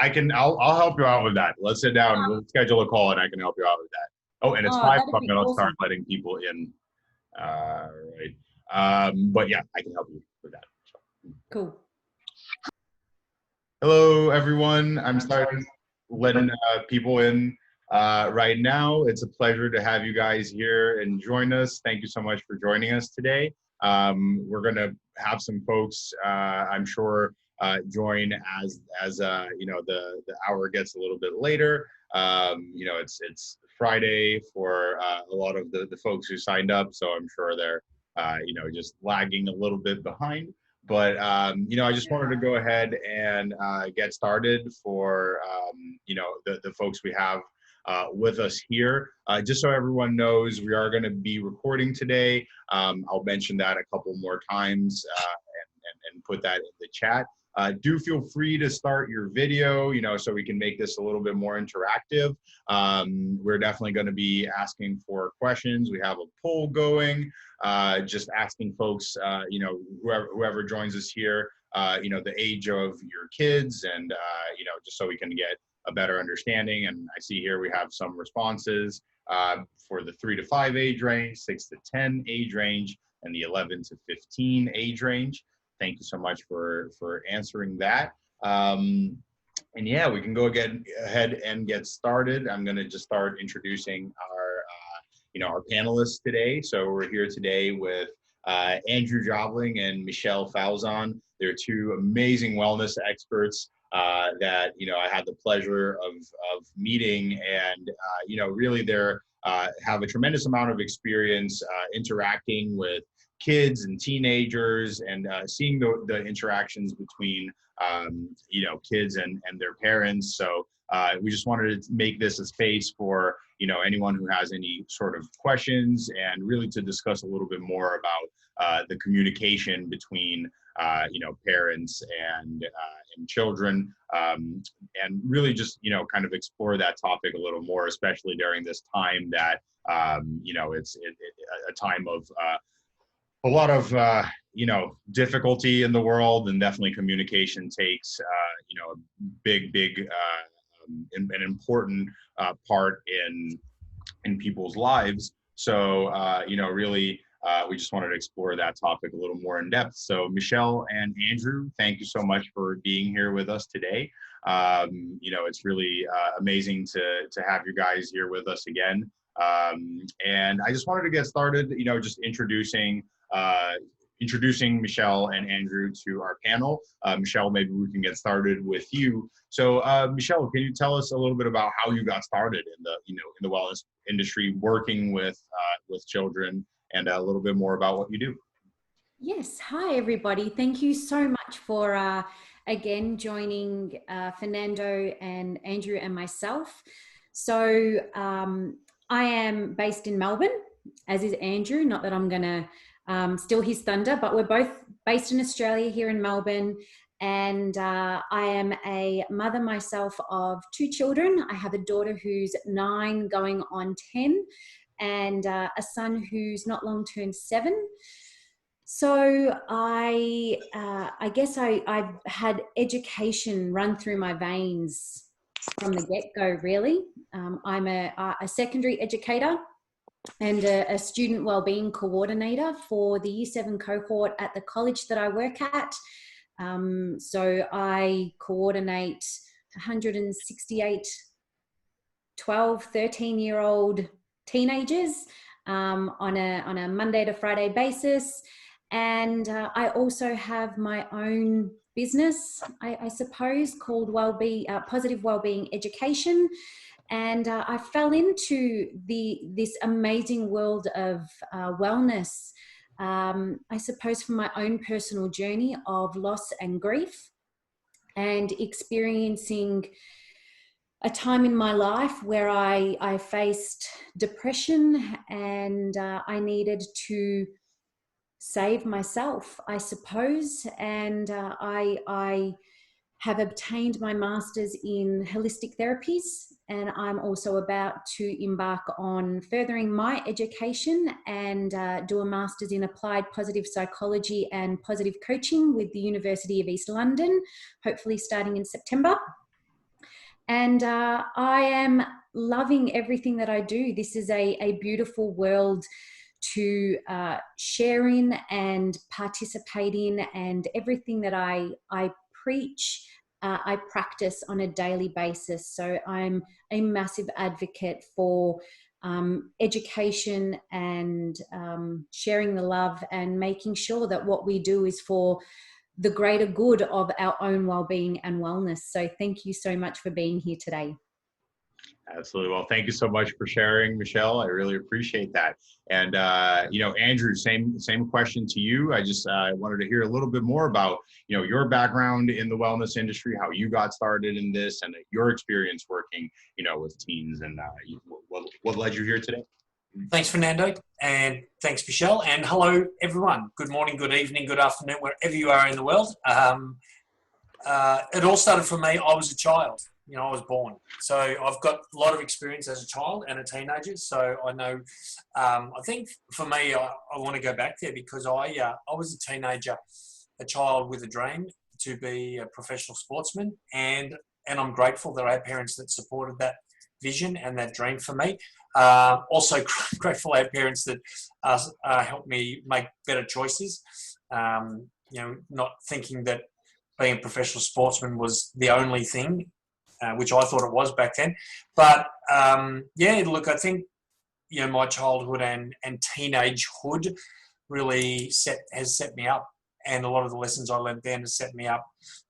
I'll help you out with that. Let's sit down. We'll schedule a call and I can help you out with that. Oh, and it's Oh, 5 o'clock. that'd be And I'll start awesome. letting people in. Right. But yeah, I can help you with that. Cool. Hello, everyone. I'm starting letting people in right now. It's a pleasure to have you guys here and join us. Thank you so much for joining us today. We're going to have some folks, I'm sure, join as the hour gets a little bit later. It's Friday for a lot of the folks who signed up, so I'm sure they're just lagging a little bit behind. But I just wanted to go ahead and get started for the folks we have with us here. Just so everyone knows, we are going to be recording today. I'll mention that a couple more times and put that in the chat. Do feel free to start your video, so we can make this a little bit more interactive. We're definitely going to be asking for questions. We have a poll going, just asking folks, whoever joins us here, the age of your kids and, just so we can get a better understanding. And I see here we have some responses for the 3 to 5 age range, 6 to 10 age range, and the 11 to 15 age range. Thank you so much for answering that. And yeah, we can go ahead and get started. I'm going to just start introducing our panelists today. So we're here today with Andrew Jobling and Michelle Falzon. They're two amazing wellness experts that I had the pleasure of meeting, and really they're have a tremendous amount of experience interacting with kids and teenagers and seeing the interactions between kids and their parents. So we just wanted to make this a space for anyone who has any sort of questions, and really to discuss a little bit more about the communication between parents and children, and really just kind of explore that topic a little more, especially during this time that it's a time of a lot of difficulty in the world, and definitely communication takes a big an important part in people's lives. So really we just wanted to explore that topic a little more in depth. So Michelle and Andrew, thank you so much for being here with us today. It's really amazing to have you guys here with us again. And I just wanted to get started, just introducing Michelle and Andrew to our panel. Michelle, maybe we can get started with you. So Michelle, can you tell us a little bit about how you got started in the wellness industry, working with children, and a little bit more about what you do? Yes. Hi, everybody. Thank you so much for again joining Fernando and Andrew and myself. So I am based in Melbourne, as is Andrew. Not that I'm going to steal his thunder, but we're both based in Australia here in Melbourne. And I am a mother myself of 2 children. I have a daughter who's 9 going on 10, and a son who's not long turned 7. So I guess I've had education run through my veins from the get-go, really. I'm a secondary educator and a student wellbeing coordinator for the Year 7 cohort at the college that I work at. So I coordinate 168 12, 13-year-old teenagers on a Monday to Friday basis. And I also have my own business, I suppose, called Positive Wellbeing Education. And I fell into this amazing world of wellness, I suppose, from my own personal journey of loss and grief, and experiencing a time in my life where I faced depression, and I needed to save myself, I suppose. And I have obtained my master's in holistic therapies, and I'm also about to embark on furthering my education and do a master's in applied positive psychology and positive coaching with the University of East London, hopefully starting in September. And I am loving everything that I do. This is a beautiful world to share in and participate in, and everything that I preach, I practice on a daily basis. So I'm a massive advocate for education and sharing the love and making sure that what we do is for the greater good of our own well-being and wellness. So thank you so much for being here today. Absolutely. Well, thank you so much for sharing, Michelle. I really appreciate that. And Andrew, same question to you. I just wanted to hear a little bit more about your background in the wellness industry, how you got started in this, and your experience working with teens, and what led you here today. Thanks, Fernando, and thanks, Michelle, and hello, everyone. Good morning, good evening, good afternoon, wherever you are in the world. It all started for me. I was a child. I was born. So I've got a lot of experience as a child and a teenager. So I know, I think for me, I want to go back there because I was a teenager, a child with a dream to be a professional sportsman. And I'm grateful that I had parents that supported that vision and that dream for me. Also grateful I had parents that helped me make better choices. Not thinking that being a professional sportsman was the only thing, which I thought it was back then. But look, I think my childhood and teenagehood really has set me up, and a lot of the lessons I learned then has set me up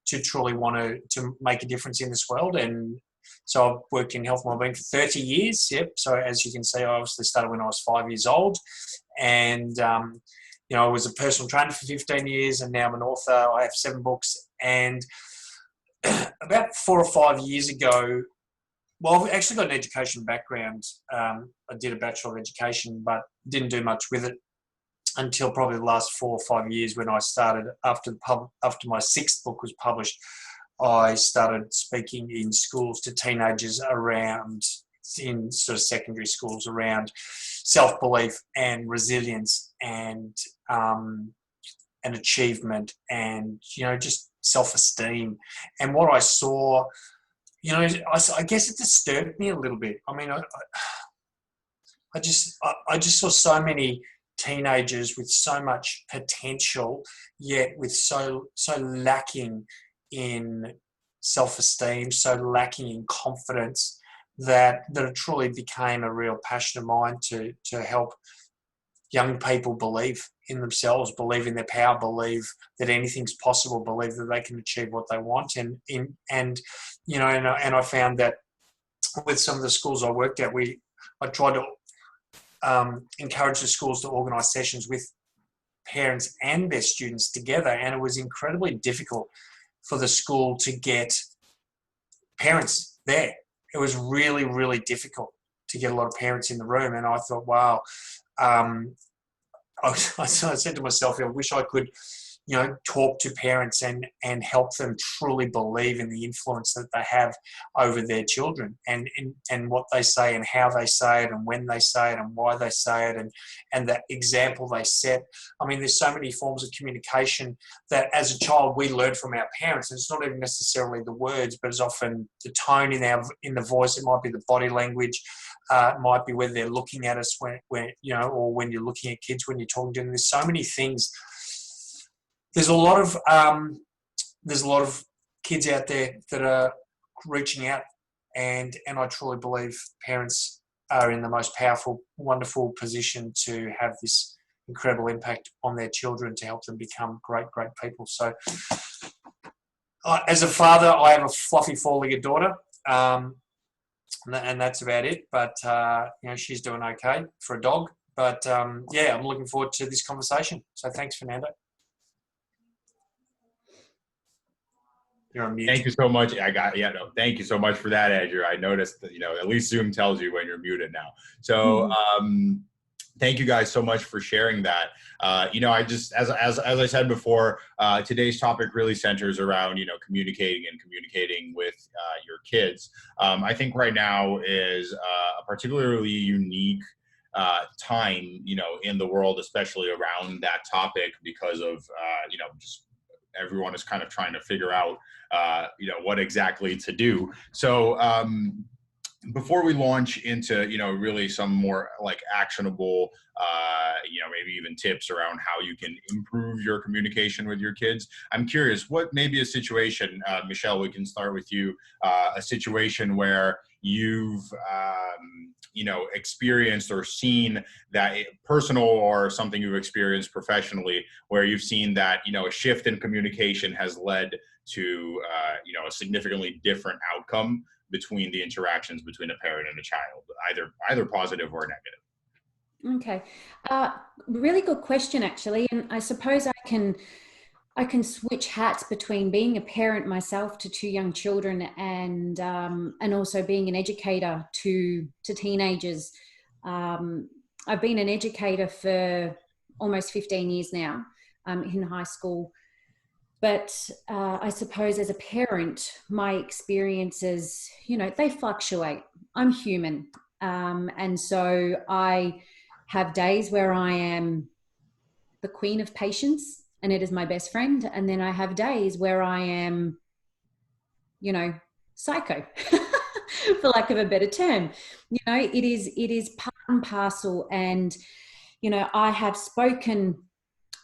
to truly want to make a difference in this world. And so I've worked in health and wellbeing for 30 years. Yep. So as you can see, I obviously started when I was 5 years old, and I was a personal trainer for 15 years, and now I'm an author. I have 7 books, and about 4 or 5 years ago, well, I've actually got an education background. I did a Bachelor of Education, but didn't do much with it until probably the last 4 or 5 years when I started, after my 6th book was published, I started speaking in schools to teenagers in sort of secondary schools around self-belief and resilience and achievement and, just self-esteem. And what I saw, I guess it disturbed me a little bit. I mean, I just saw so many teenagers with so much potential, yet with so lacking in self-esteem, so lacking in confidence, that it truly became a real passion of mine to help young people believe in themselves, believe in their power, believe that anything's possible, believe that they can achieve what they want. And I found that with some of the schools I worked at, I tried to encourage the schools to organise sessions with parents and their students together, and it was incredibly difficult for the school to get parents there. It was really, really difficult to get a lot of parents in the room, and I thought, wow. I said to myself, I wish I could, talk to parents and help them truly believe in the influence that they have over their children and what they say and how they say it and when they say it and why they say it and the example they set. I mean, there's so many forms of communication that as a child we learn from our parents. And it's not even necessarily the words, but it's often the tone in the voice. It might be the body language. It might be whether they're looking at us when or when you're looking at kids when you're talking to them. There's so many things. There's a lot of kids out there that are reaching out, and I truly believe parents are in the most powerful, wonderful position to have this incredible impact on their children to help them become great, great people. So, as a father, I have a fluffy 4-legged daughter. And that's about it. But, she's doing okay for a dog. But, I'm looking forward to this conversation. So thanks, Fernando. You're on mute. Thank you so much. Thank you so much for that, Andrew. I noticed that, at least Zoom tells you when you're muted now. So, thank you guys so much for sharing that. I just, as I said before, today's topic really centers around, communicating with your kids. I think right now is a particularly unique time, in the world, especially around that topic because of, just everyone is kind of trying to figure out, what exactly to do. So before we launch into, really some more like actionable, maybe even tips around how you can improve your communication with your kids, I'm curious, what may be a situation, Michelle, we can start with you, a situation where you've, experienced or seen that personal or something you've experienced professionally where you've seen that, a shift in communication has led to, a significantly different outcome between the interactions between a parent and a child, either positive or negative. Okay. Really good question, actually. And I suppose I can switch hats between being a parent myself to two young children and also being an educator to teenagers. I've been an educator for almost 15 years now in high school. But I suppose as a parent, my experiences, they fluctuate. I'm human. And so I have days where I am the queen of patience and it is my best friend. And then I have days where I am, psycho, for lack of a better term. It is part and parcel. And, I have spoken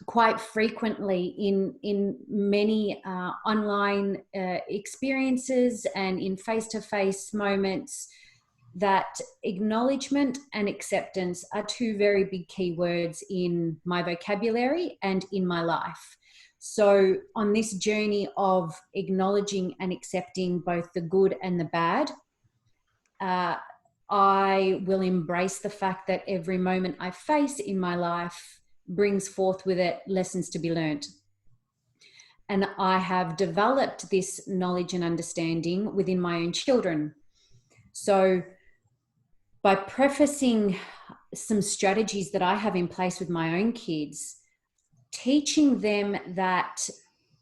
quite frequently in many online experiences and in face-to-face moments that acknowledgement and acceptance are two very big key words in my vocabulary and in my life. So on this journey of acknowledging and accepting both the good and the bad, I will embrace the fact that every moment I face in my life brings forth with it lessons to be learned. And I have developed this knowledge and understanding within my own children. So by prefacing some strategies that I have in place with my own kids, teaching them that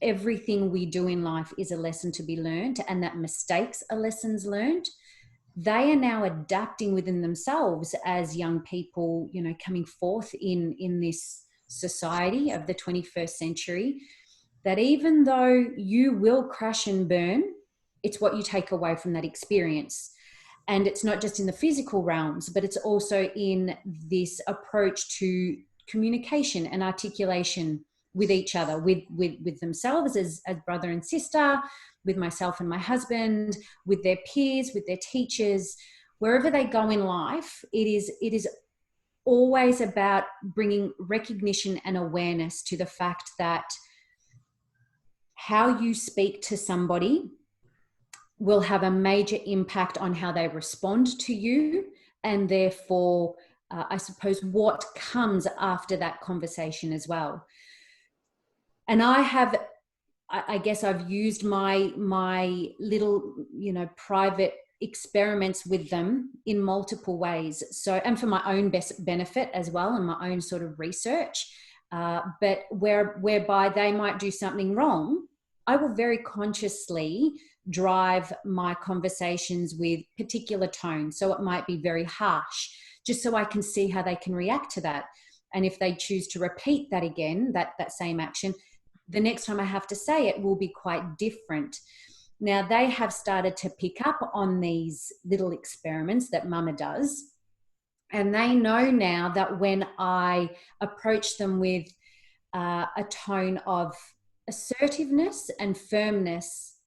everything we do in life is a lesson to be learned and that mistakes are lessons learned, they are now adapting within themselves as young people, coming forth in this society of the 21st century, that even though you will crash and burn, it's what you take away from that experience. And it's not just in the physical realms, but it's also in this approach to communication and articulation with each other, with themselves as brother and sister, with myself and my husband, with their peers, with their teachers, wherever they go in life. It is always about bringing recognition and awareness to the fact that how you speak to somebody will have a major impact on how they respond to you, and therefore, I suppose, what comes after that conversation as well. And I guess I've used my little, private experiments with them in multiple ways. So, and for my own best benefit as well, and my own sort of research, but whereby they might do something wrong, I will very consciously drive my conversations with particular tones. So it might be very harsh, just so I can see how they can react to that. And if they choose to repeat that again, that same action, the next time I have to say it will be quite different. Now, they have started to pick up on these little experiments that Mama does. And they know now that when I approach them with a tone of assertiveness and firmness,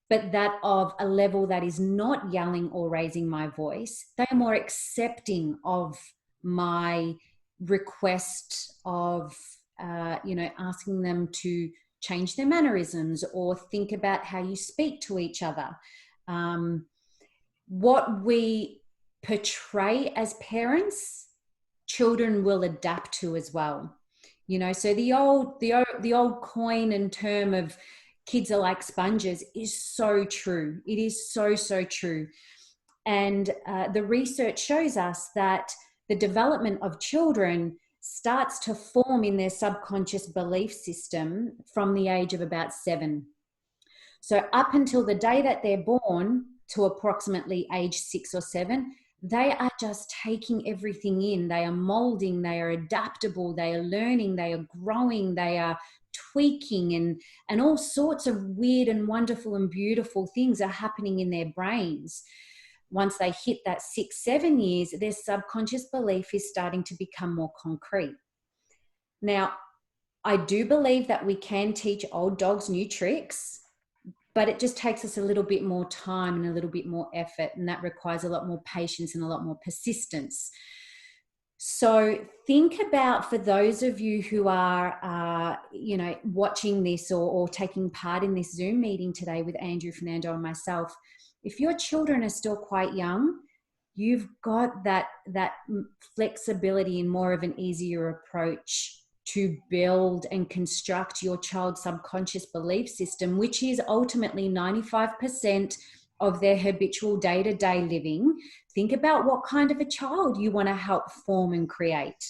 but that of a level that is not yelling or raising my voice, they are more accepting of my request of, asking them to change their mannerisms or think about how you speak to each other. What we portray as parents, children will adapt to as well. So the old coin and term of kids are like sponges is so true. It is so, so true. And the research shows us that the development of children starts to form in their subconscious belief system from the age of about 7. So up until the day that they're born to approximately age 6 or 7, they are just taking everything in. They are molding, they are adaptable, they are learning, they are growing, they are tweaking and all sorts of weird and wonderful and beautiful things are happening in their brains. Once they hit that 6-7 years, their subconscious belief is starting to become more concrete. Now, I do believe that we can teach old dogs new tricks, but it just takes us a little bit more time and a little bit more effort, and that requires a lot more patience and a lot more persistence. So think about, for those of you who are, watching this or taking part in this Zoom meeting today with Andrew, Fernando, and myself, if your children are still quite young, you've got that flexibility and more of an easier approach to build and construct your child's subconscious belief system, which is ultimately 95% of their habitual day-to-day living. Think about what kind of a child you want to help form and create.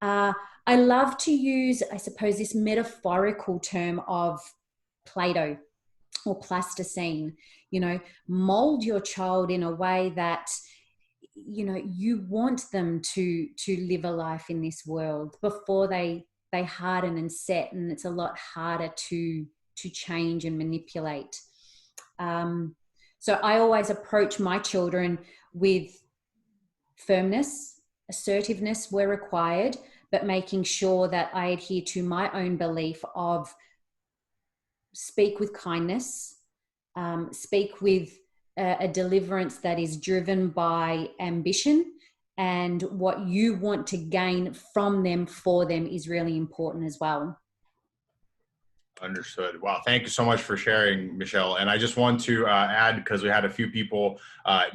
I love to use, I suppose, this metaphorical term of Play-Doh or plasticine. Mold your child in a way that you want them to live a life in this world before they harden and set, and it's a lot harder to change and manipulate. So I always approach my children with firmness, assertiveness where required, but making sure that I adhere to my own belief of speak with kindness, speak with a deliverance that is driven by ambition, and what you want to gain from them for them is really important as well. Understood. Wow. Thank you so much for sharing, Michelle. And I just want to add, because we had a few people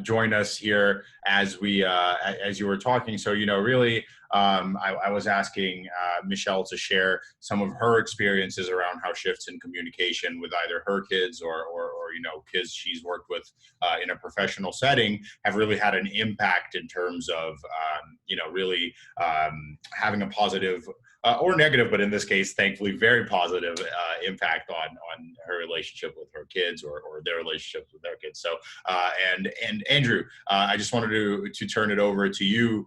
join us here as you were talking. So, really, I was asking Michelle to share some of her experiences around how shifts in communication with either her kids or kids she's worked with in a professional setting have really had an impact in terms of, really having a positive or negative, but in this case, thankfully, very positive impact on her relationship with her kids or their relationships with their kids. So, and Andrew, I just wanted to turn it over to you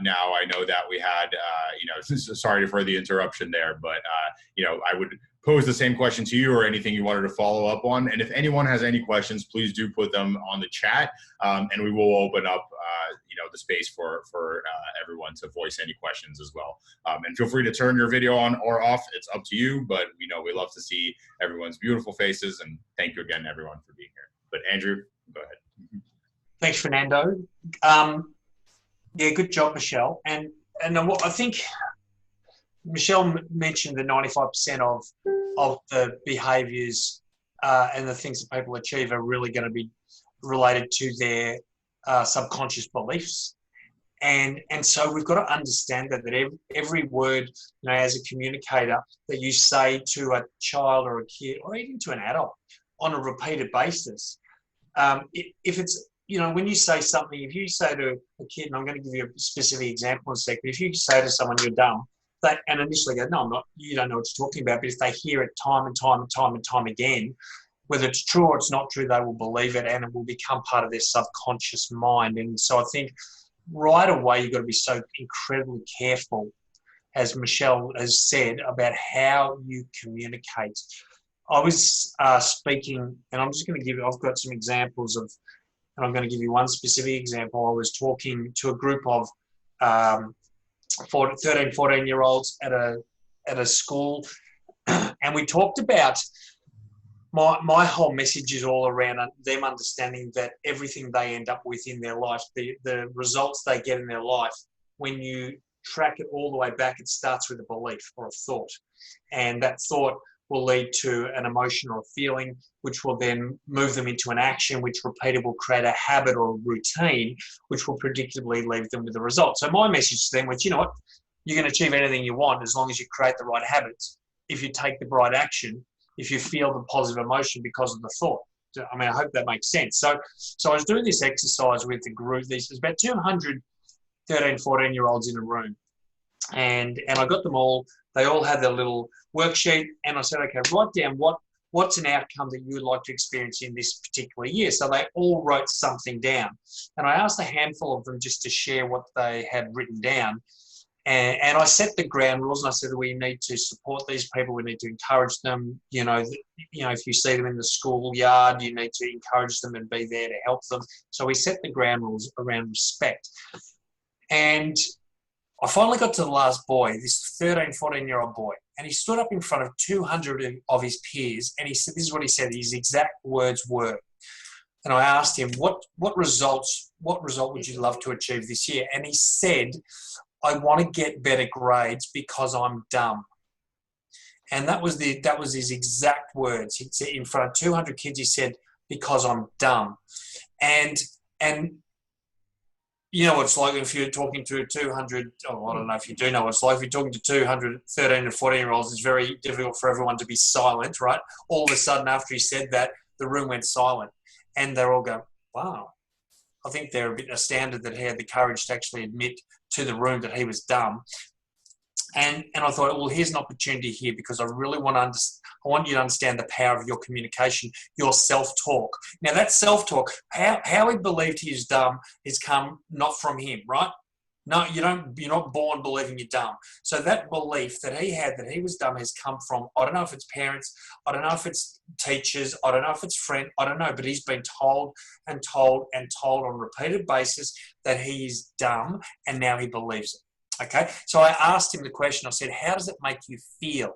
now. I know that we had, sorry for the interruption there, but, I would pose the same question to you or anything you wanted to follow up on. And if anyone has any questions, please do put them on the chat, and we will open up, the space for everyone to voice any questions as well. And feel free to turn your video on or off. It's up to you, but we love to see everyone's beautiful faces. And thank you again, everyone, for being here. But Andrew, go ahead. Thanks, Fernando. Good job, Michelle. And I think Michelle mentioned the 95% of the behaviours and the things that people achieve are really going to be related to their subconscious beliefs. And so we've got to understand that every word, as a communicator, that you say to a child or a kid or even to an adult on a repeated basis, if it's, when you say something, if you say to a kid, and I'm going to give you a specific example in a second, if you say to someone you're dumb, and initially go, no, I'm not, you don't know what you're talking about, but if they hear it time and time and time and time again, whether it's true or it's not true, they will believe it and it will become part of their subconscious mind. And so I think right away, you've got to be so incredibly careful, as Michelle has said, about how you communicate. I was speaking, and I'm just going to I've got some examples of, and I'm going to give you one specific example. I was talking to a group of 13, 14-year-olds at a school, and we talked about my whole message is all around them understanding that everything they end up with in their life, the results they get in their life, when you track it all the way back, it starts with a belief or a thought. And that thought will lead to an emotion or a feeling, which will then move them into an action, which repeated will create a habit or a routine, which will predictably leave them with a result. So my message to them was, you know what, you can achieve anything you want as long as you create the right habits. If you take the right action, if you feel the positive emotion because of the thought. I mean, I hope that makes sense. So I was doing this exercise with the group. There's about 200 13, 14-year-olds in a room. And I got them all, they all had their little worksheet, and I said, okay, write down what's an outcome that you would like to experience in this particular year. So they all wrote something down. And I asked a handful of them just to share what they had written down. And I set the ground rules, and I said we need to support these people. We need to encourage them. If you see them in the schoolyard, you need to encourage them and be there to help them. So we set the ground rules around respect. And I finally got to the last boy, this 13, 14-year-old boy, and he stood up in front of 200 of his peers, and he said, this is what he said, his exact words were. And I asked him, what result would you love to achieve this year? And he said, I want to get better grades because I'm dumb. And that was his exact words. He said, in front of 200 kids, he said, because I'm dumb. And you know what it's like if you're talking to 200, I don't know if you do know what it's like. If you're talking to 200, 13 and 14-year-olds, it's very difficult for everyone to be silent, right? All of a sudden, after he said that, the room went silent. And they're all going, wow. I think they're a bit astounded that he had the courage to actually admit to the room that he was dumb. And I thought, well, here's an opportunity here because I really want you to understand the power of your communication, your self-talk. Now, that self-talk, how he believed he was dumb has come not from him, right? No, you're not born believing you're dumb. So that belief that he had that he was dumb has come from, I don't know if it's parents, I don't know if it's teachers, I don't know if it's friends, I don't know, but he's been told and told and told on a repeated basis that he is dumb, and now he believes it. Okay, so I asked him the question. I said, how does it make you feel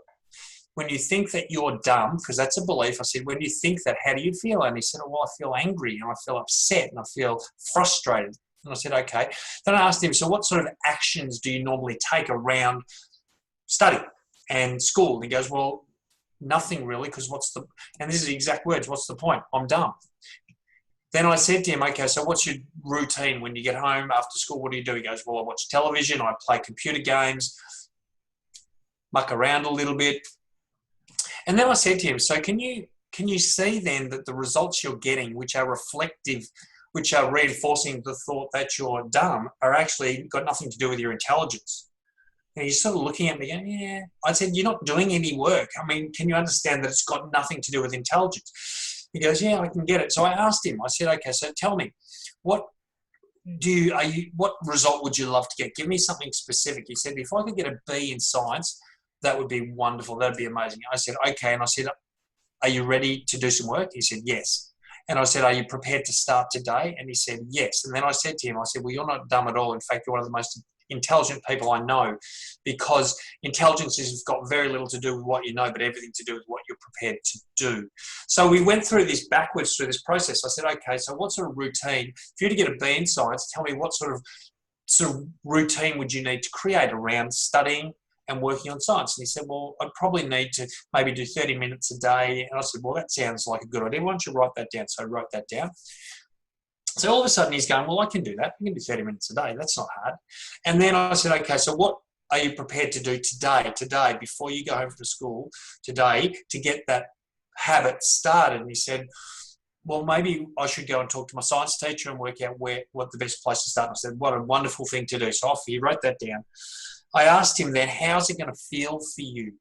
when you think that you're dumb? Because that's a belief. I said, when you think that, how do you feel? And he said, well, I feel angry and I feel upset and I feel frustrated. And I said, okay. Then I asked him, so what sort of actions do you normally take around study and school? And he goes, well, nothing really, because and this is the exact words, what's the point? I'm dumb. Then I said to him, okay, so what's your routine when you get home after school? What do you do? He goes, well, I watch television, I play computer games, muck around a little bit. And then I said to him, so can you see then that the results you're getting, which are reflective, which are reinforcing the thought that you're dumb, are actually got nothing to do with your intelligence? And he's sort of looking at me going, yeah. I said, you're not doing any work. I mean, can you understand that it's got nothing to do with intelligence? He goes, yeah, I can get it. So I asked him, I said, okay, so tell me, what result would you love to get? Give me something specific. He said, if I could get a B in science, that would be wonderful. That'd be amazing. I said, okay. And I said, are you ready to do some work? He said, yes. And I said, are you prepared to start today? And he said, yes. And then I said to him, I said, well, you're not dumb at all. In fact, you're one of the most intelligent people I know, because intelligence has got very little to do with what you know, but everything to do with what you're prepared to do. So we went through this backwards through this process. I said, okay, so what sort of routine, if you were to get a B in science, tell me what sort of routine would you need to create around studying and working on science? And he said, well, I'd probably need to maybe do 30 minutes a day. And I said, well, that sounds like a good idea. Why don't you write that down? So I wrote that down. So all of a sudden he's going, well, I can do that. I can do 30 minutes a day. That's not hard. And then I said, okay, so what are you prepared to do today, before you go home from school today, to get that habit started? And he said, well, maybe I should go and talk to my science teacher and work out what the best place to start. And I said, what a wonderful thing to do. So off he wrote that down. I asked him then, how's it going to feel for you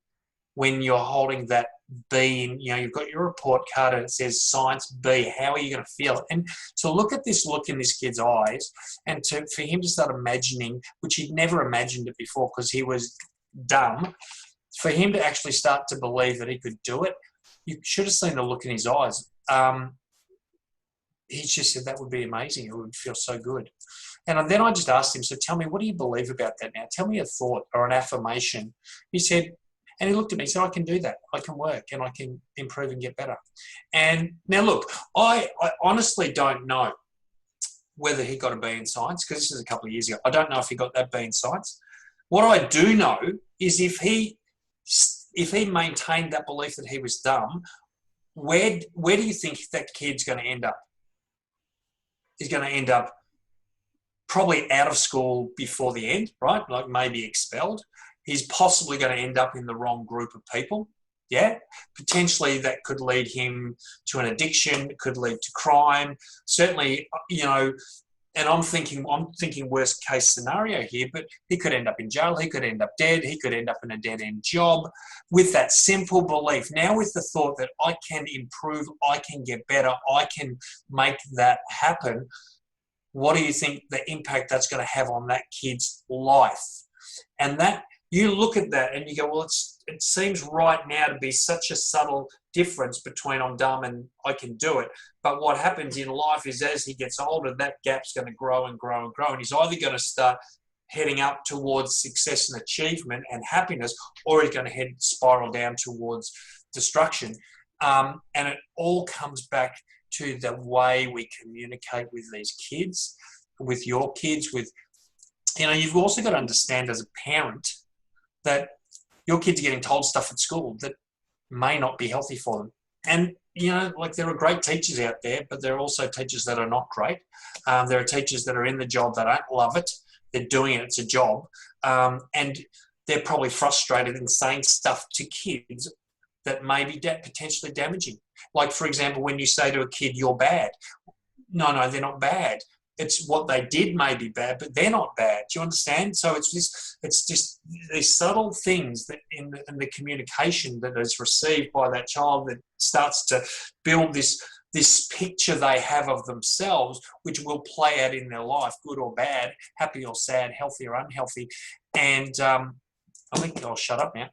when you're holding that B and, you've got your report card and it says science B, how are you going to feel? And to look at this look in this kid's eyes and for him to start imagining, which he'd never imagined it before because he was dumb, for him to actually start to believe that he could do it, you should have seen the look in his eyes. He just said that would be amazing. It would feel so good. And then I just asked him, so tell me, what do you believe about that now? Tell me a thought or an affirmation. He said, and he looked at me and said, I can do that. I can work and I can improve and get better. And now look, I honestly don't know whether he got a B in science, because this is a couple of years ago. I don't know if he got that B in science. What I do know is if he maintained that belief that he was dumb, where do you think that kid's going to end up? He's going to end up probably out of school before the end, right? Like maybe expelled. He's possibly going to end up in the wrong group of people. Yeah, potentially that could lead him to an addiction. It could lead to crime. Certainly, and I'm thinking worst case scenario here, but he could end up in jail. He could end up dead. He could end up in a dead end job with that simple belief. Now with the thought that I can improve, I can get better, I can make that happen. What do you think the impact that's going to have on that kid's life? And that, you look at that and you go, well, it seems right now to be such a subtle difference between I'm dumb and I can do it. But what happens in life is as he gets older, that gap's going to grow and grow and grow. And he's either going to start heading up towards success and achievement and happiness, or he's going to spiral down towards destruction. And it all comes back to the way we communicate with these kids, with your kids, with, you've also got to understand as a parent that your kids are getting told stuff at school that may not be healthy for them. And, there are great teachers out there, but there are also teachers that are not great. There are teachers that are in the job that don't love it. They're doing it, it's a job. And they're probably frustrated in saying stuff to kids that may be potentially damaging. Like, for example, when you say to a kid, you're bad. No, they're not bad. It's what they did may be bad, but they're not bad. Do you understand? So it's just these subtle things that in the communication that is received by that child that starts to build this picture they have of themselves, which will play out in their life, good or bad, happy or sad, healthy or unhealthy. And I think I'll shut up now.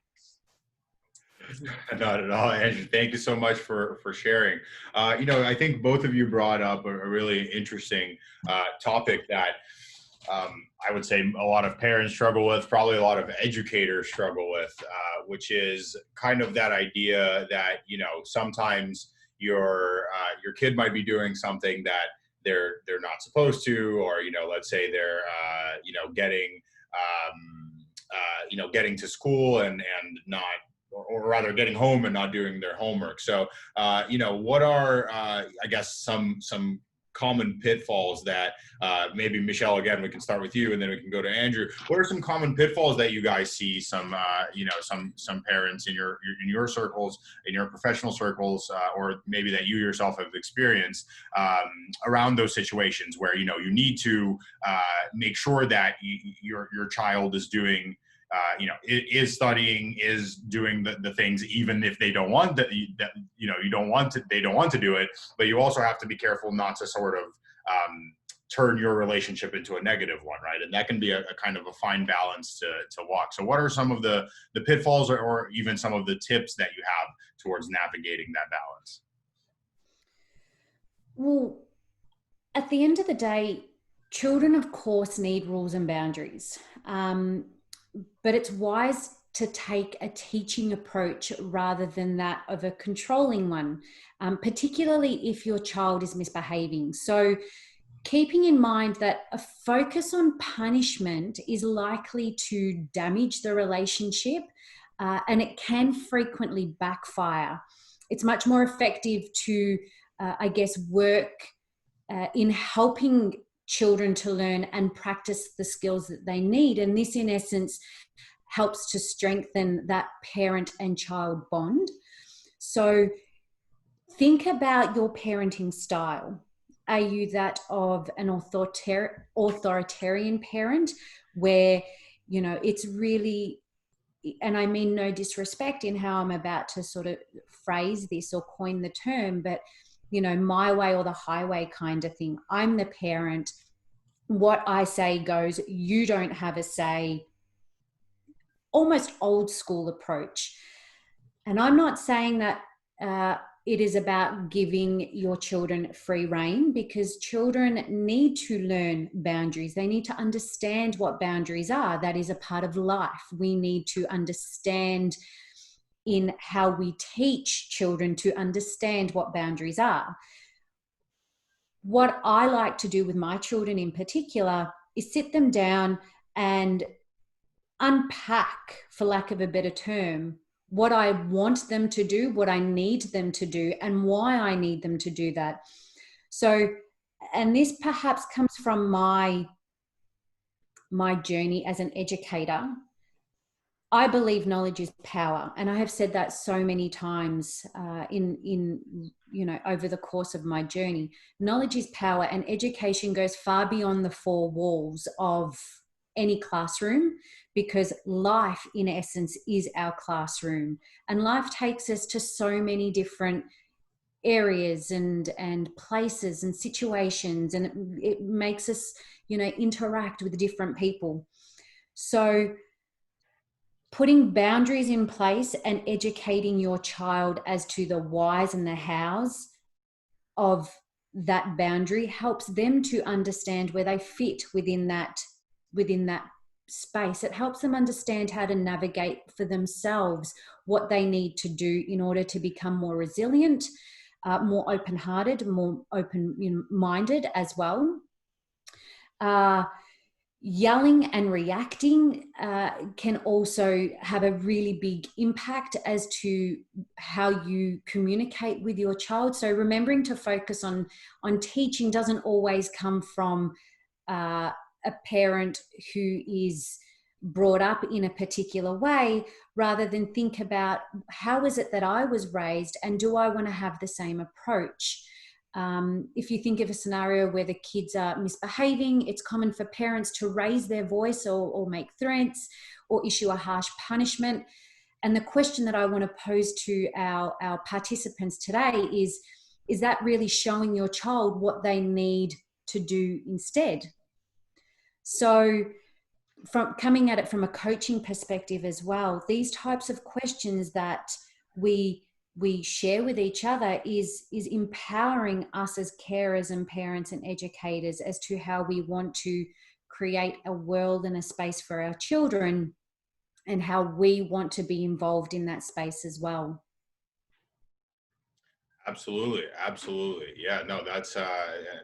Not at all, Andrew. Thank you so much for sharing. I think both of you brought up a really interesting topic that I would say a lot of parents struggle with, probably a lot of educators struggle with, which is kind of that idea that, sometimes your kid might be doing something that they're not supposed to, or, let's say they're, getting to school and not, or rather getting home and not doing their homework. So, what are, I guess, some common pitfalls that maybe, Michelle, again, we can start with you and then we can go to Andrew. What are some common pitfalls that you guys see some parents in your circles, in your professional circles, or maybe that you yourself have experienced around those situations where, you need to make sure that your child is doing is studying, is doing the things, even if they don't want that, they don't want to do it, but you also have to be careful not to sort of turn your relationship into a negative one, right? And that can be a kind of a fine balance to walk. So what are some of the pitfalls or even some of the tips that you have towards navigating that balance? Well, at the end of the day, children, of course, need rules and boundaries. But it's wise to take a teaching approach rather than that of a controlling one, particularly if your child is misbehaving. So keeping in mind that a focus on punishment is likely to damage the relationship, and it can frequently backfire. It's much more effective to, work in helping children to learn and practice the skills that they need. And this, in essence, helps to strengthen that parent and child bond. So think about your parenting style. Are you that of an authoritarian parent where, it's really, and I mean no disrespect in how I'm about to sort of phrase this or coin the term, but my way or the highway kind of thing. I'm the parent. What I say goes. You don't have a say. Almost old school approach. And I'm not saying that it is about giving your children free rein, because children need to learn boundaries. They need to understand what boundaries are. That is a part of life. We need to understand in how we teach children to understand what boundaries are. What I like to do with my children in particular is sit them down and unpack, for lack of a better term, what I want them to do, what I need them to do, and why I need them to do that. So, and this perhaps comes from my journey as an educator. I believe knowledge is power, and I have said that so many times in over the course of my journey. Knowledge is power, and education goes far beyond the four walls of any classroom, because life, in essence, is our classroom, and life takes us to so many different areas and places and situations, and it makes us interact with different people. So putting boundaries in place and educating your child as to the whys and the hows of that boundary helps them to understand where they fit within that space. It helps them understand how to navigate for themselves what they need to do in order to become more resilient, more open-hearted, more open-minded as well. Yelling and reacting can also have a really big impact as to how you communicate with your child. So remembering to focus on teaching doesn't always come from a parent who is brought up in a particular way, rather than think about how is it that I was raised and do I want to have the same approach? If you think of a scenario where the kids are misbehaving, it's common for parents to raise their voice or make threats or issue a harsh punishment. And the question that I want to pose to our participants today is that really showing your child what they need to do instead? So from coming at it from a coaching perspective as well, these types of questions that we share with each other is empowering us as carers and parents and educators as to how we want to create a world and a space for our children and how we want to be involved in that space as well. Absolutely. Yeah, no, that's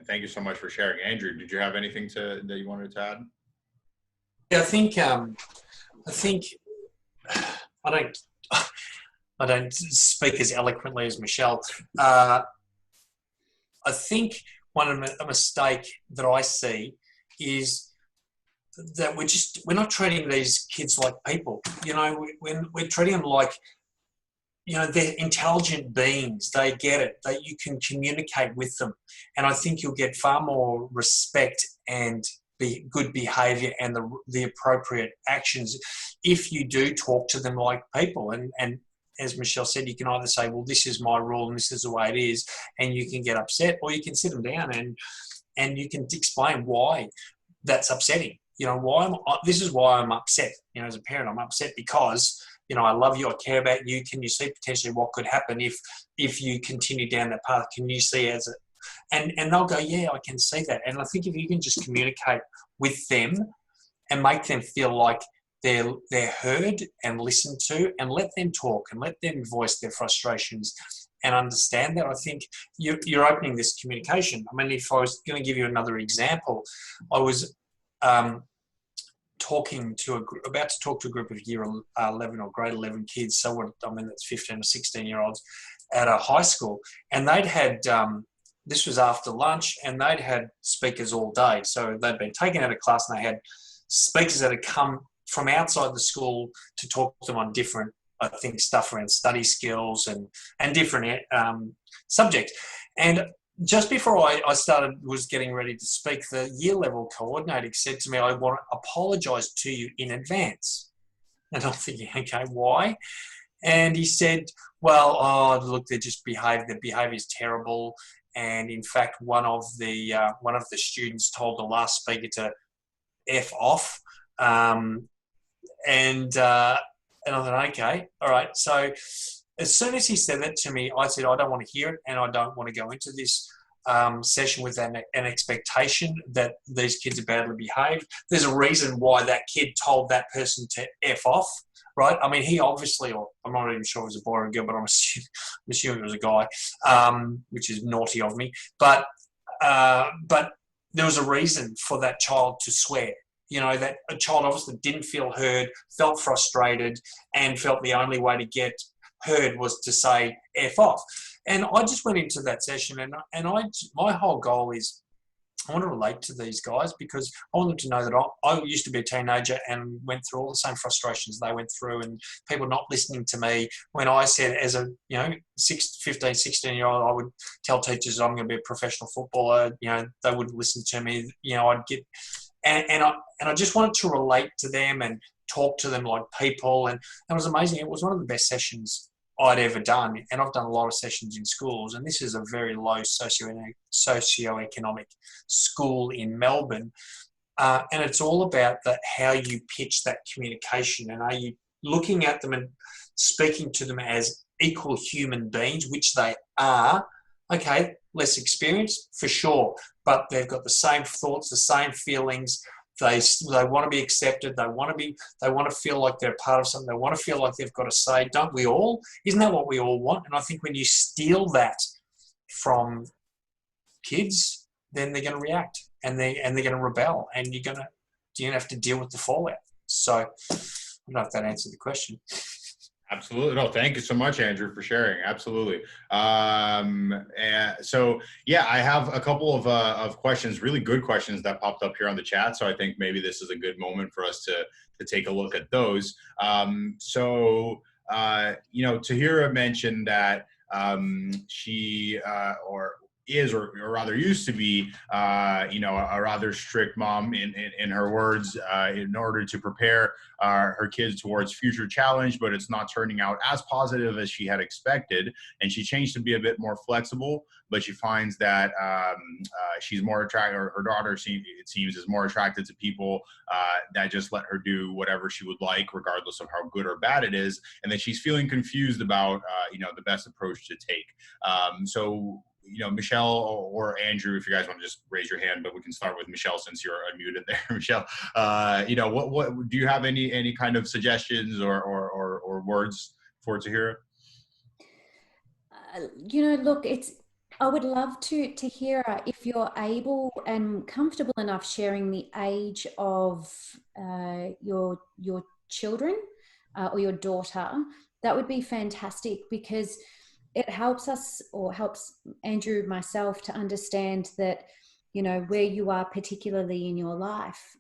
thank you so much for sharing. Andrew, did you have anything that you wanted to add? Yeah, I don't speak as eloquently as Michelle. I think a mistake that I see is that we're not treating these kids like people. We're treating them like, they're intelligent beings. They get it. That you can communicate with them, and I think you'll get far more respect and good behaviour and the appropriate actions if you do talk to them like people. And as Michelle said, you can either say, well, this is my rule and this is the way it is, and you can get upset, or you can sit them down and you can explain why that's upsetting. This is why I'm upset. As a parent, I'm upset because, I love you, I care about you. Can you see potentially what could happen if you continue down that path? Can you see and they'll go, yeah, I can see that. And I think if you can just communicate with them and make them feel like they're heard and listened to, and let them talk and let them voice their frustrations and understand that, I think you're opening this communication. I mean, if I was going to give you another example, I was about to talk to a group of year 11 or grade 11 kids. So that's 15 or 16 year olds at a high school, and they'd had, this was after lunch, and they'd had speakers all day. So they'd been taken out of class and they had speakers that had come from outside the school to talk to them on different, I think, stuff around study skills and different subjects. And just before I was getting ready to speak, the year level coordinator said to me, I want to apologise to you in advance. And I'm thinking, okay, why? And he said, well, look, their behaviour is terrible. And in fact, one of the students told the last speaker to F off. And I thought, okay, all right. So as soon as he said that to me, I said, I don't want to hear it, and I don't want to go into this session with an expectation that these kids are badly behaved. There's a reason why that kid told that person to F off, right? I mean, he obviously, or I'm not even sure it was a boy or a girl, but I'm assuming it was a guy, which is naughty of me. But there was a reason for that child to swear. That a child obviously didn't feel heard, felt frustrated, and felt the only way to get heard was to say F off. And I just went into that session, and my whole goal is I want to relate to these guys, because I want them to know that I used to be a teenager and went through all the same frustrations they went through, and people not listening to me when I said, as a 15, 16-year-old, I would tell teachers I'm going to be a professional footballer. They wouldn't listen to me. I'd get and I just wanted to relate to them and talk to them like people, and it was amazing. It was one of the best sessions I'd ever done, and I've done a lot of sessions in schools, and this is a very low socioeconomic school in Melbourne, and it's all about how you pitch that communication, and are you looking at them and speaking to them as equal human beings, which they are. Okay, less experienced for sure, but they've got the same thoughts, the same feelings. They want to be accepted. They want to feel like they're part of something. They want to feel like they've got a say. Don't we all? Isn't that what we all want? And I think when you steal that from kids, then they're going to react and they're going to rebel, and you're going to have to deal with the fallout. So I don't know if that answered the question. Absolutely. No, thank you so much, Andrew, for sharing. Absolutely. So yeah, I have a couple of questions, really good questions that popped up here on the chat. So I think maybe this is a good moment for us to take a look at those. Tahira mentioned that she or is, or rather used to be, a rather strict mom in her words, in order to prepare her kids towards future challenge, but it's not turning out as positive as she had expected. And she changed to be a bit more flexible, but she finds that she's more attracted, or her daughter, it seems, is more attracted to people that just let her do whatever she would like, regardless of how good or bad it is, and that she's feeling confused about, the best approach to take. Michelle or Andrew, if you guys want to just raise your hand, but we can start with Michelle since you're unmuted there. Michelle, what do you have any kind of suggestions or words for Tahira? Look, I would love to hear if you're able and comfortable enough sharing the age of your children or your daughter. That would be fantastic, because it helps us, or helps Andrew, myself, to understand that, where you are particularly in your life.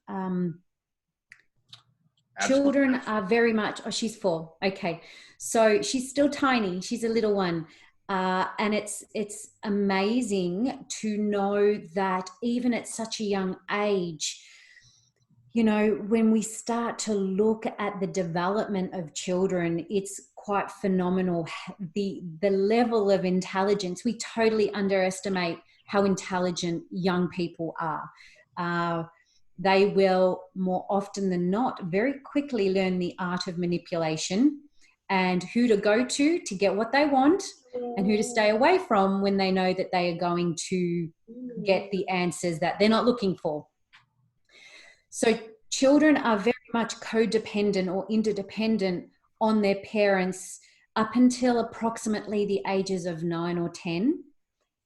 Children are very much, she's 4. Okay. So she's still tiny. She's a little one. And it's amazing to know that even at such a young age, when we start to look at the development of children, it's quite phenomenal. The level of intelligence, we totally underestimate how intelligent young people are. They will, more often than not, very quickly learn the art of manipulation, and who to go to get what they want, and who to stay away from when they know that they are going to get the answers that they're not looking for. So children are very much codependent or interdependent on their parents up until approximately the ages of 9 or 10.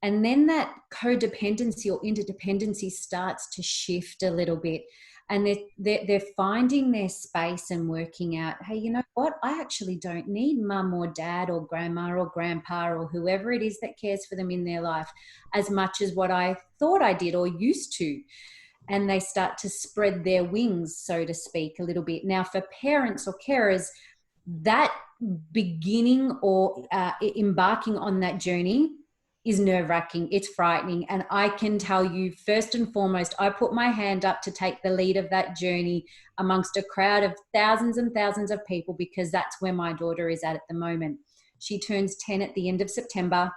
And then that codependency or interdependency starts to shift a little bit. And they're finding their space and working out, hey, you know what? I actually don't need mum or dad or grandma or grandpa or whoever it is that cares for them in their life as much as what I thought I did or used to. And they start to spread their wings, so to speak, a little bit. Now, for parents or carers, that beginning or embarking on that journey is nerve-wracking. It's frightening. And I can tell you, first and foremost, I put my hand up to take the lead of that journey amongst a crowd of thousands and thousands of people, because that's where my daughter is at the moment. She turns 10 at the end of September.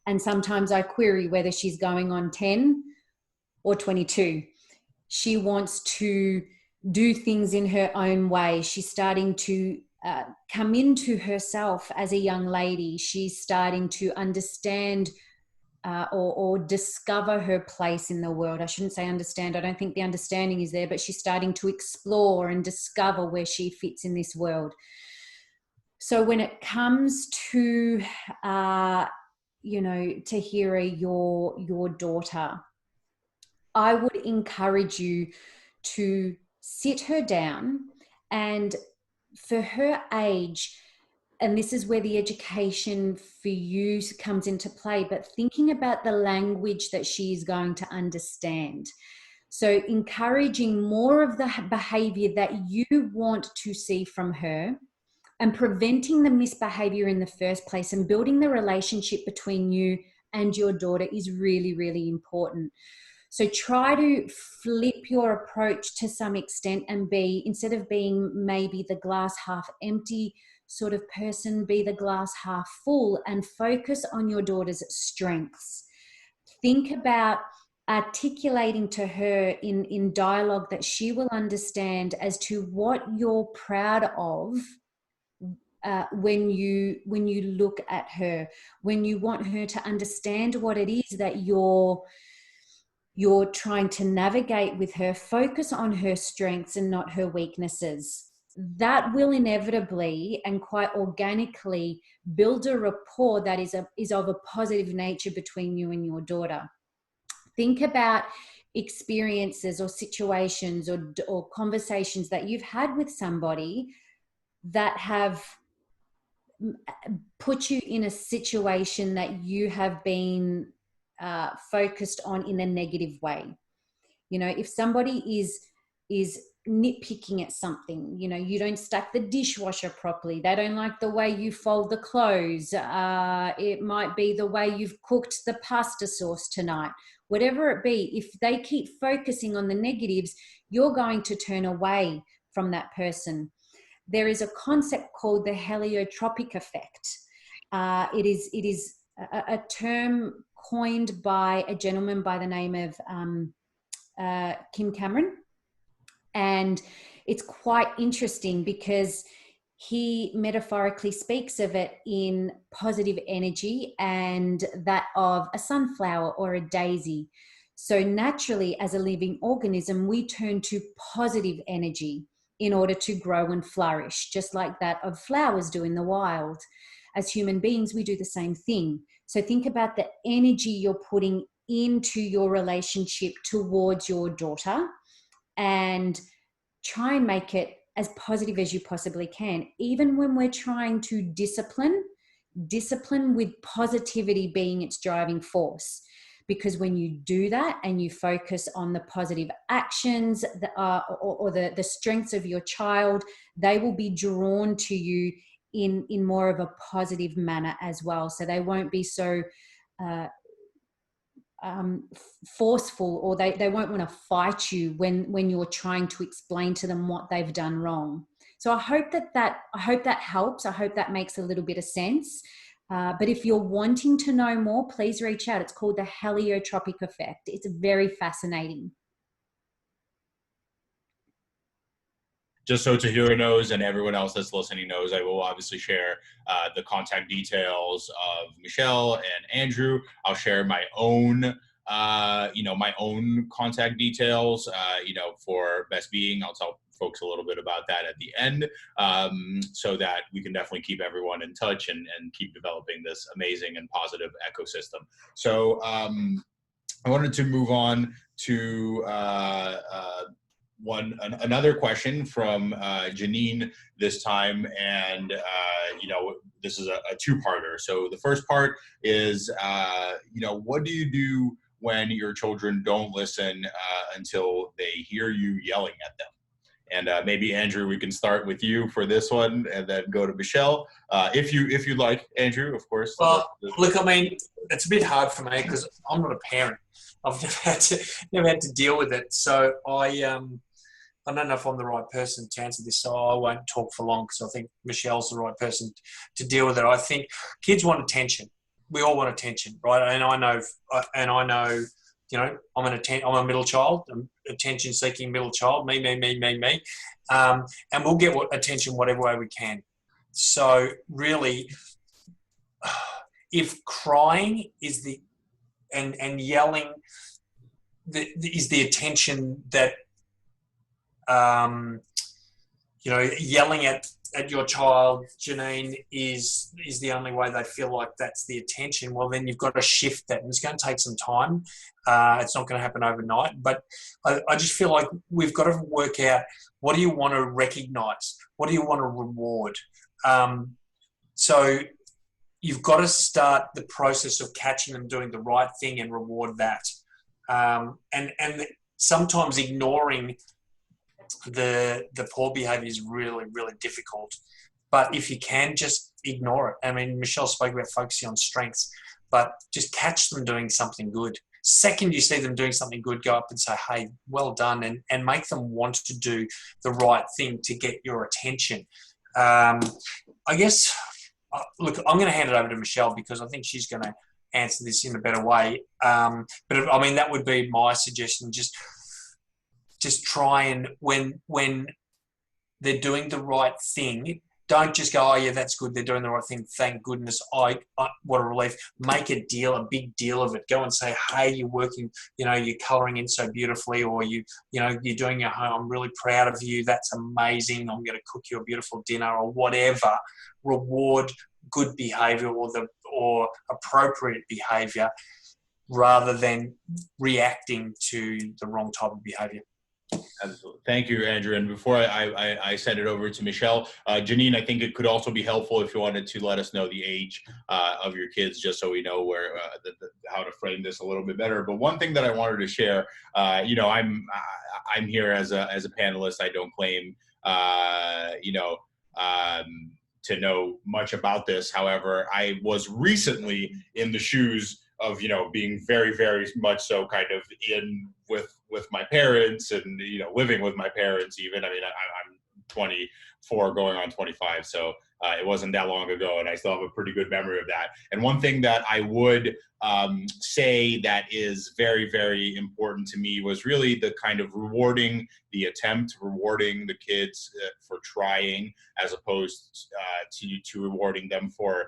And sometimes I query whether she's going on 10 or 22. She wants to do things in her own way. She's starting to come into herself as a young lady. She's starting to understand or discover her place in the world. I shouldn't say understand. I don't think the understanding is there, but she's starting to explore and discover where she fits in this world. So when it comes to, Tahira, your daughter, I would encourage you to sit her down, and for her age, and this is where the education for you comes into play, but thinking about the language that she is going to understand. So encouraging more of the behavior that you want to see from her, and preventing the misbehavior in the first place, and building the relationship between you and your daughter is really, really important. So try to flip your approach to some extent and instead of being maybe the glass half empty sort of person, be the glass half full, and focus on your daughter's strengths. Think about articulating to her in dialogue that she will understand as to what you're proud of when you look at her, when you want her to understand what it is that you're trying to navigate with her. Focus on her strengths and not her weaknesses. That will inevitably and quite organically build a rapport that is of a positive nature between you and your daughter. Think about experiences or situations or conversations that you've had with somebody that have put you in a situation that you have been focused on in a negative way. You know, if somebody is nitpicking at something, you know, you don't stack the dishwasher properly, they don't like the way you fold the clothes, it might be the way you've cooked the pasta sauce tonight, whatever it be, if they keep focusing on the negatives, you're going to turn away from that person. There is a concept called the heliotropic effect. It is a term coined by a gentleman by the name of Kim Cameron. And it's quite interesting because he metaphorically speaks of it in positive energy and that of a sunflower or a daisy. So naturally, as a living organism, we turn to positive energy in order to grow and flourish, just like that of flowers do in the wild. As human beings, we do the same thing. So think about the energy you're putting into your relationship towards your daughter and try and make it as positive as you possibly can. Even when we're trying to discipline with positivity being its driving force. Because when you do that and you focus on the positive actions or the strengths of your child, they will be drawn to you in more of a positive manner as well. So they won't be so forceful, or they won't want to fight you when you're trying to explain to them what they've done wrong. So I hope that helps. I hope that makes a little bit of sense. But if you're wanting to know more, please reach out. It's called the heliotropic effect. It's very fascinating. Just so Tahira knows and everyone else that's listening knows, I will obviously share the contact details of Michelle and Andrew. I'll share my own, my own contact details, for Best Being. I'll tell folks a little bit about that at the end, so that we can definitely keep everyone in touch and keep developing this amazing and positive ecosystem. So I wanted to move on to another question from Janine this time, and this is a two-parter. So the first part is, what do you do when your children don't listen until they hear you yelling at them? And maybe Andrew, we can start with you for this one, and then go to Michelle, if you'd like, Andrew, of course. Well, look, I mean, it's a bit hard for me because I'm not a parent. I've never had to deal with it, so I don't know if I'm the right person to answer this, so I won't talk for long because I think Michelle's the right person to deal with it. I think kids want attention. We all want attention, right? And I know, I'm a middle child, I'm attention-seeking middle child, me. And we'll get attention whatever way we can. So really, if crying is and yelling is the attention that, yelling at your child, Janine, is the only way they feel like that's the attention, well, then you've got to shift that. And it's going to take some time. It's not going to happen overnight. But I just feel like we've got to work out, what do you want to recognize? What do you want to reward? So you've got to start the process of catching them doing the right thing and reward that. And sometimes ignoring the poor behavior is really, really difficult. But if you can, just ignore it. I mean, Michelle spoke about focusing on strengths, but just catch them doing something good. Second you see them doing something good, go up and say, hey, well done, and make them want to do the right thing to get your attention. I guess, look, I'm going to hand it over to Michelle because I think she's going to answer this in a better way. But I mean, that would be my suggestion. Just try and when they're doing the right thing, don't just go, oh yeah, that's good, they're doing the right thing, thank goodness, I what a relief. Make a big deal of it. Go and say, hey, you're working, you're colouring in so beautifully, or you're doing your home, I'm really proud of you, that's amazing, I'm going to cook you a beautiful dinner, or whatever. Reward good behaviour or appropriate behaviour rather than reacting to the wrong type of behaviour. Absolutely. Thank you, Andrew. And before I send it over to Michelle, Janine, I think it could also be helpful if you wanted to let us know the age of your kids, just so we know where how to frame this a little bit better. But one thing that I wanted to share, I'm here as a panelist. I don't claim, to know much about this. However, I was recently in the shoes of, being very, very much so kind of in with my parents and, living with my parents even. I mean, I'm 24 going on 25. So it wasn't that long ago, and I still have a pretty good memory of that. And one thing that I would say that is very, very important to me was really the kind of rewarding the attempt, rewarding the kids for trying, as opposed to rewarding them for,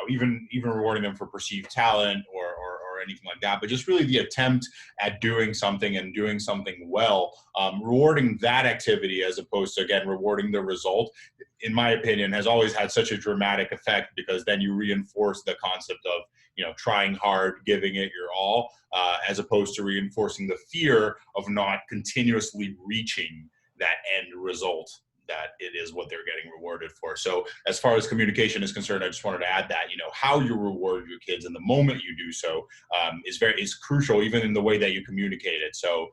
even rewarding them for perceived talent or anything like that, but just really the attempt at doing something and doing something well, rewarding that activity as opposed to, again, rewarding the result, in my opinion, has always had such a dramatic effect, because then you reinforce the concept of, trying hard, giving it your all, as opposed to reinforcing the fear of not continuously reaching that end result that it is what they're getting rewarded for. So as far as communication is concerned, I just wanted to add that, how you reward your kids and the moment you do so is crucial, even in the way that you communicate it. So,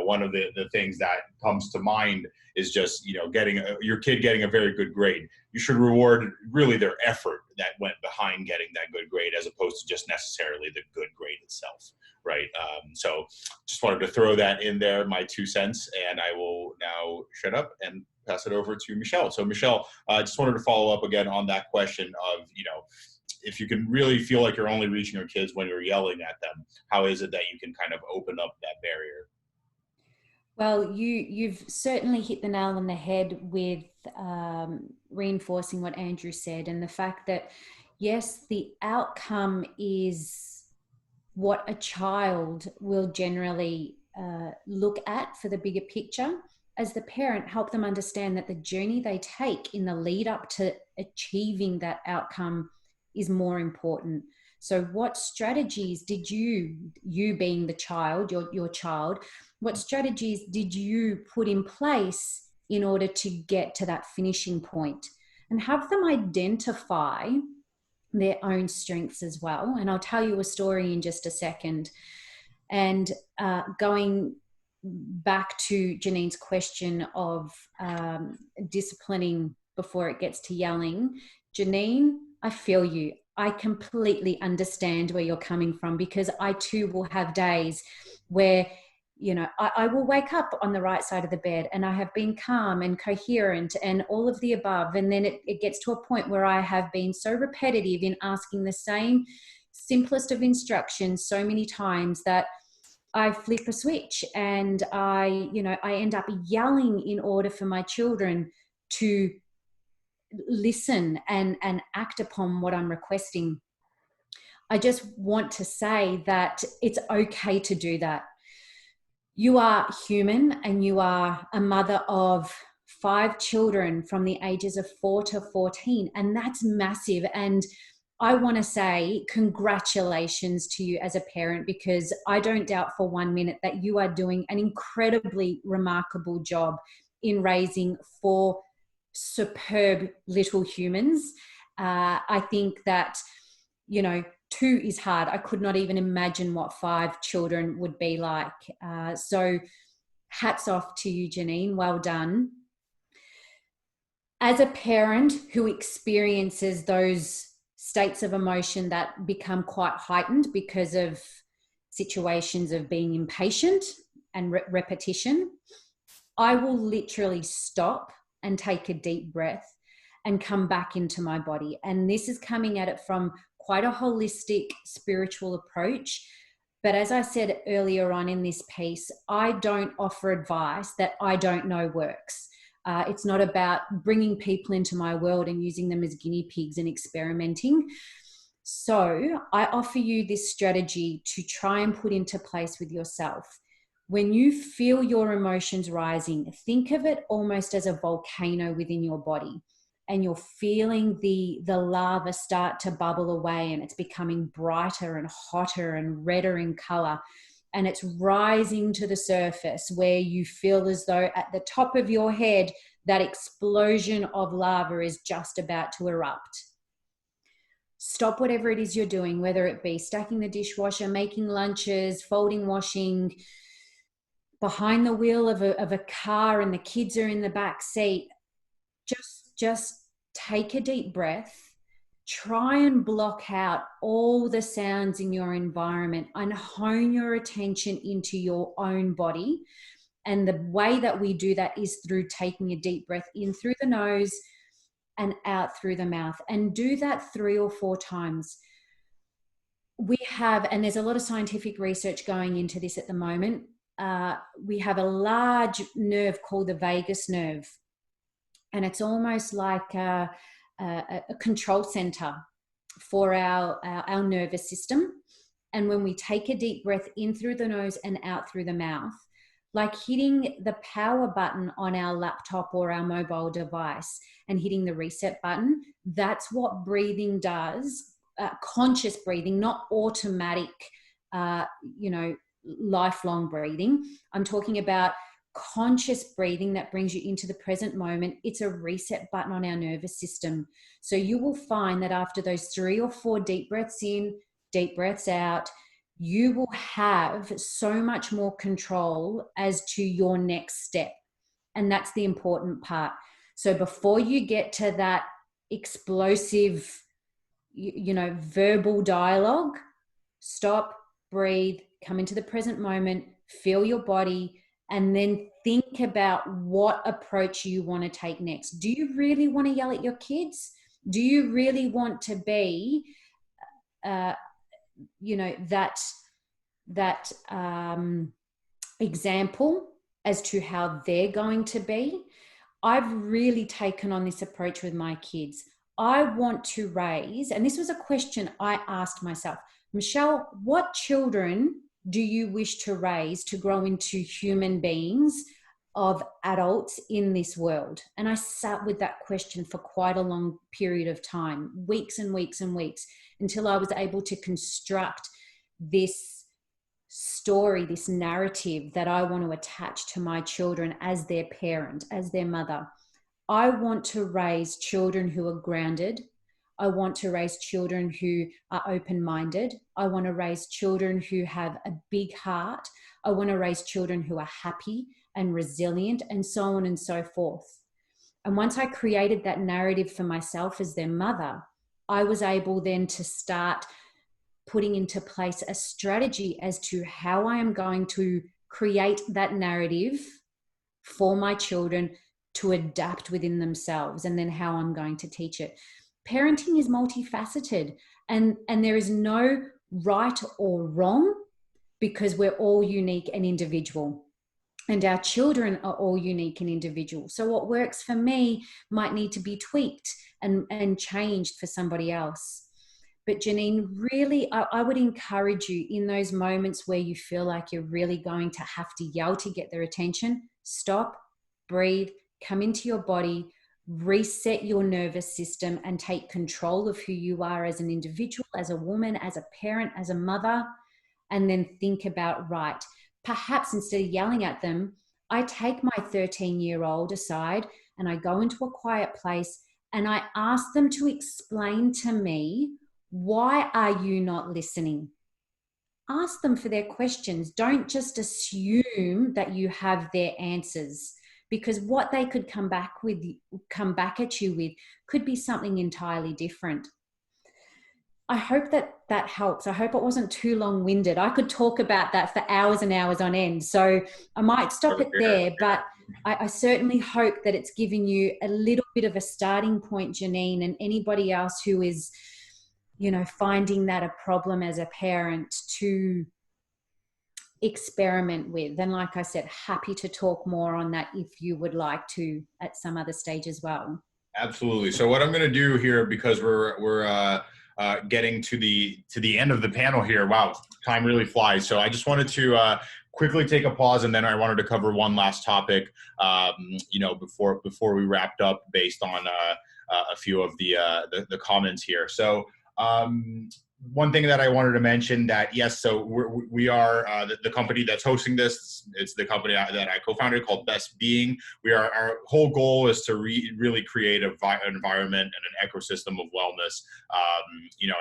one of the things that comes to mind is just, getting your kid getting a very good grade. You should reward really their effort that went behind getting that good grade, as opposed to just necessarily the good grade itself. Right. So just wanted to throw that in there, my 2 cents, and I will now shut up and pass it over to Michelle. So Michelle, I just wanted to follow up again on that question of, if you can really feel like you're only reaching your kids when you're yelling at them, how is it that you can kind of open up that barrier? Well, you've certainly hit the nail on the head with reinforcing what Andrew said, and the fact that, yes, the outcome is what a child will generally look at for the bigger picture. As the parent, help them understand that the journey they take in the lead up to achieving that outcome is more important. So what strategies did you being the child, your child, what strategies did you put in place in order to get to that finishing point? And have them identify their own strengths as well. And I'll tell you a story in just a second. And going back to Janine's question of disciplining before it gets to yelling, Janine, I feel you. I completely understand where you're coming from, because I too will have days where, I will wake up on the right side of the bed and I have been calm and coherent and all of the above. And then it gets to a point where I have been so repetitive in asking the same simplest of instructions so many times that I flip a switch and I end up yelling in order for my children to listen and act upon what I'm requesting. I just want to say that it's okay to do that. You are human, and you are a mother of 5 children from the ages of 4 to 14, and that's massive. And I want to say congratulations to you as a parent, because I don't doubt for 1 minute that you are doing an incredibly remarkable job in raising 4 superb little humans. I think that, 2 is hard. I could not even imagine what 5 children would be like. So hats off to you, Janine. Well done. As a parent who experiences those states of emotion that become quite heightened because of situations of being impatient and repetition, I will literally stop and take a deep breath and come back into my body. And this is coming at it from quite a holistic spiritual approach. But as I said earlier on in this piece, I don't offer advice that I don't know works. It's not about bringing people into my world and using them as guinea pigs and experimenting. So I offer you this strategy to try and put into place with yourself. When you feel your emotions rising, think of it almost as a volcano within your body, and you're feeling the lava start to bubble away, and it's becoming brighter and hotter and redder in color. And it's rising to the surface where you feel as though at the top of your head, that explosion of lava is just about to erupt. Stop whatever it is you're doing, whether it be stacking the dishwasher, making lunches, folding washing, behind the wheel of a car and the kids are in the back seat. Just take a deep breath. Try and block out all the sounds in your environment and hone your attention into your own body. And the way that we do that is through taking a deep breath in through the nose and out through the mouth. And do that 3 or 4 times. We have, and there's a lot of scientific research going into this at the moment, we have a large nerve called the vagus nerve. And it's almost like a control center for our nervous system. And when we take a deep breath in through the nose and out through the mouth, like hitting the power button on our laptop or our mobile device and hitting the reset button, that's what breathing does. Conscious breathing, not automatic, lifelong breathing. I'm talking about conscious breathing that brings you into the present moment. It's a reset button on our nervous system. So you will find that after those 3 or 4 deep breaths in, deep breaths out, you will have so much more control as to your next step. And that's the important part. So before you get to that explosive, verbal dialogue, stop, breathe, come into the present moment, feel your body, and then think about what approach you want to take next. Do you really want to yell at your kids? Do you really want to be, that example as to how they're going to be? I've really taken on this approach with my kids. I want to raise, and this was a question I asked myself, Michelle, what children do you wish to raise to grow into human beings of adults in this world? And I sat with that question for quite a long period of time, weeks and weeks and weeks, until I was able to construct this story, this narrative that I want to attach to my children as their parent, as their mother. I want to raise children who are grounded. I want to raise children who are open-minded. I want to raise children who have a big heart. I want to raise children who are happy and resilient, and so on and so forth. And once I created that narrative for myself as their mother, I was able then to start putting into place a strategy as to how I am going to create that narrative for my children to adapt within themselves, and then how I'm going to teach it. Parenting is multifaceted, and there is no right or wrong, because we're all unique and individual, and our children are all unique and individual. So what works for me might need to be tweaked and changed for somebody else. But Janine, really, I would encourage you in those moments where you feel like you're really going to have to yell to get their attention, stop, breathe, come into your body, reset your nervous system, and take control of who you are as an individual, as a woman, as a parent, as a mother, and then think about, right, perhaps instead of yelling at them, I take my 13-year-old aside and I go into a quiet place and I ask them to explain to me, why are you not listening? Ask them for their questions. Don't just assume that you have their answers, because what they could come back at you with could be something entirely different. I hope that helps. I hope it wasn't too long-winded. I could talk about that for hours and hours on end. So I might stop it there, but I certainly hope that it's given you a little bit of a starting point, Janine, and anybody else who is, finding that a problem as a parent to experiment with. And like I said, happy to talk more on that if you would like to at some other stage as well. Absolutely. So what I'm going to do here, because we're getting to the end of the panel here. Wow, time really flies. So I just wanted to quickly take a pause, and then I wanted to cover one last topic, before we wrapped up, based on a few of the comments here. So one thing that I wanted to mention, that yes, so we are the company that's hosting this. It's the company that I co-founded, called Best Being. Our whole goal is to really create an environment and an ecosystem of wellness,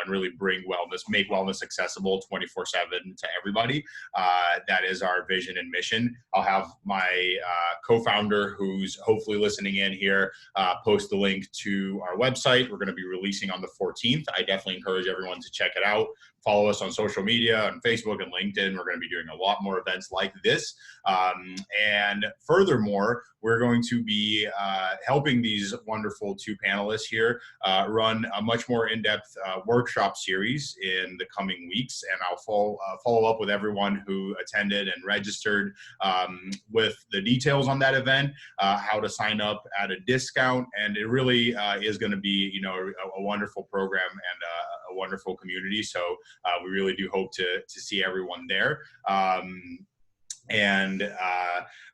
and really make wellness accessible 24/7 to everybody. That is our vision and mission. I'll have my co-founder, who's hopefully listening in here, post the link to our website. We're going to be releasing on the 14th. I definitely encourage everyone to check it out. Follow us on social media, on Facebook and LinkedIn. We're going to be doing a lot more events like this. And furthermore, we're going to be helping these wonderful two panelists here run a much more in-depth workshop series in the coming weeks. And I'll follow up with everyone who attended and registered with the details on that event, how to sign up at a discount. And it really is going to be, a wonderful program and a wonderful community. So we really do hope to see everyone there. And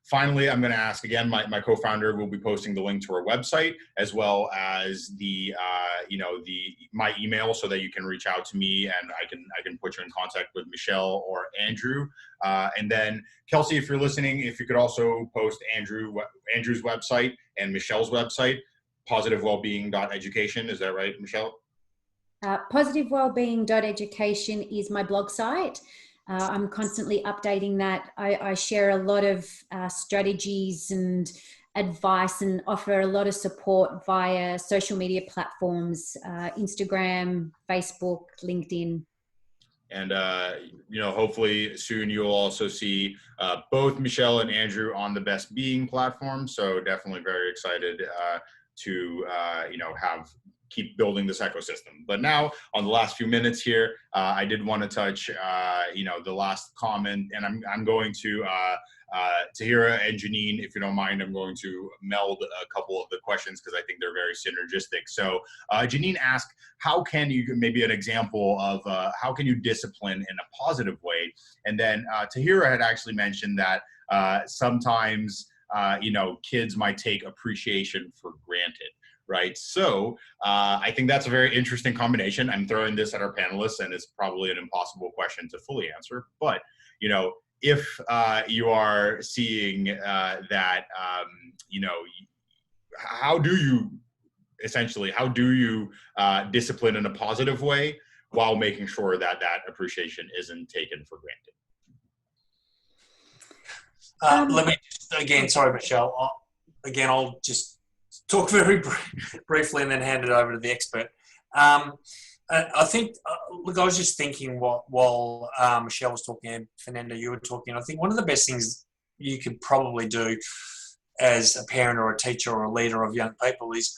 finally, I'm going to ask again, my co-founder will be posting the link to our website, as well as my email, so that you can reach out to me, and I can put you in contact with Michelle or Andrew. And then Kelsey, if you're listening, if you could also post Andrew's website and Michelle's website, positivewellbeing.education. Is that right, Michelle? Positivewellbeing.education is my blog site. I'm constantly updating that. I share a lot of strategies and advice, and offer a lot of support via social media platforms, Instagram, Facebook, LinkedIn. And, hopefully soon you'll also see both Michelle and Andrew on the Best Being platform. So definitely very excited to keep building this ecosystem. But now, on the last few minutes here, I did want to touch, the last comment, and I'm going to Tahira and Janine, if you don't mind, I'm going to meld a couple of the questions, because I think they're very synergistic. So Janine asked, how can you, maybe an example of how can you discipline in a positive way? And then Tahira had actually mentioned that sometimes, kids might take appreciation for granted. Right. So I think that's a very interesting combination. I'm throwing this at our panelists, and it's probably an impossible question to fully answer. But, if you are seeing that, how do you discipline in a positive way while making sure that appreciation isn't taken for granted? Let me just, again, sorry, Michelle. I'll just talk very briefly and then hand it over to the expert. I think, look, I was just thinking while Michelle was talking and Fernando, you were talking, I think one of the best things you could probably do as a parent or a teacher or a leader of young people is